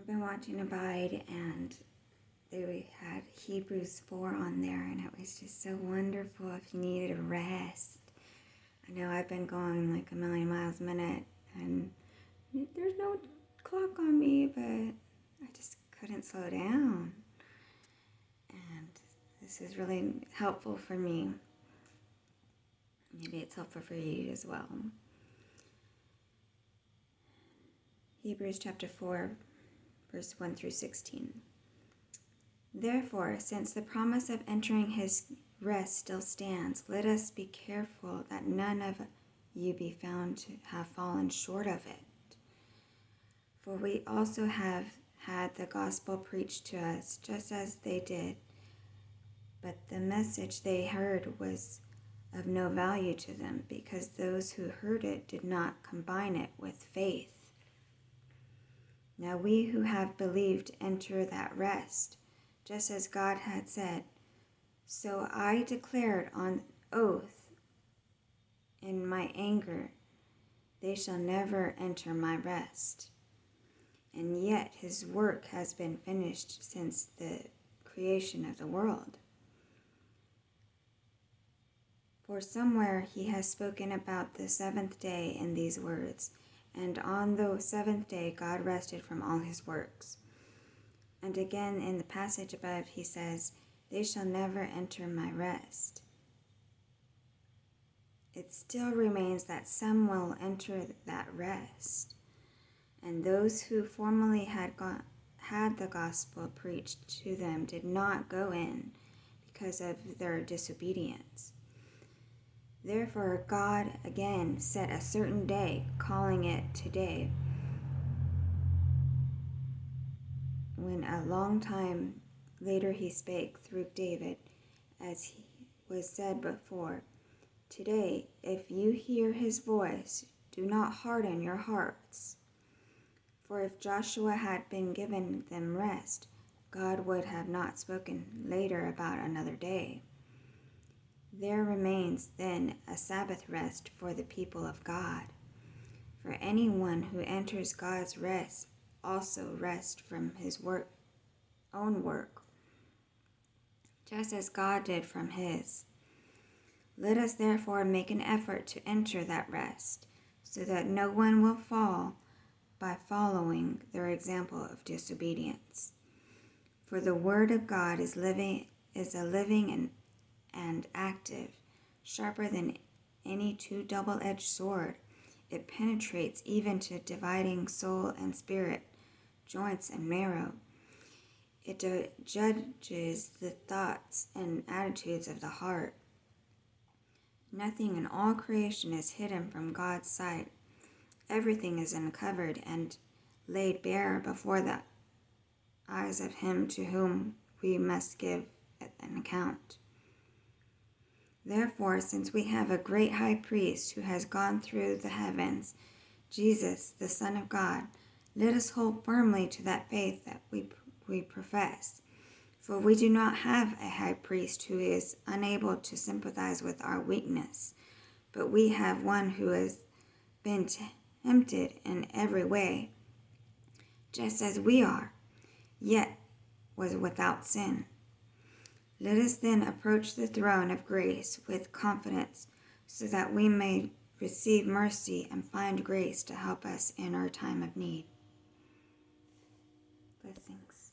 I've been watching Abide, and they had Hebrews 4 on there, and it was just so wonderful if you needed a rest. I know I've been going like a million miles a minute, and there's no clock on me, but I just couldn't slow down. And this is really helpful for me. Maybe it's helpful for you as well. Hebrews chapter 4, verse 1 through 16. Therefore, since the promise of entering his rest still stands, let us be careful that none of you be found to have fallen short of it. For we also have had the gospel preached to us, just as they did, but the message they heard was of no value to them, because those who heard it did not combine it with faith. Now we who have believed enter that rest, just as God had said. So I declared on oath in my anger, they shall never enter my rest. And yet his work has been finished since the creation of the world. For somewhere he has spoken about the seventh day in these words, and on the seventh day God rested from all his works. And again in the passage above he says, they shall never enter my rest. It still remains that some will enter that rest. And those who formerly had the gospel preached to them did not go in because of their disobedience. Therefore God again set a certain day, calling it today, when a long time later he spake through David, as he was said before, today, if you hear his voice, do not harden your hearts. For if Joshua had been given them rest, God would have not spoken later about another day. There remains then a Sabbath rest for the people of God. For anyone who enters God's rest also rests from his own work, just as God did from his. Let us therefore make an effort to enter that rest, so that no one will fall by following their example of disobedience. For the word of God is a living and active, sharper than any two-double-edged sword. It penetrates even to dividing soul and spirit, joints and marrow. It judges the thoughts and attitudes of the heart. Nothing in all creation is hidden from God's sight. Everything is uncovered and laid bare before the eyes of him to whom we must give an account. Therefore, since we have a great high priest who has gone through the heavens, Jesus, the Son of God, let us hold firmly to that faith that we profess. For we do not have a high priest who is unable to sympathize with our weakness, but we have one who has been tempted in every way, just as we are, yet was without sin. Let us then approach the throne of grace with confidence, so that we may receive mercy and find grace to help us in our time of need. Blessings.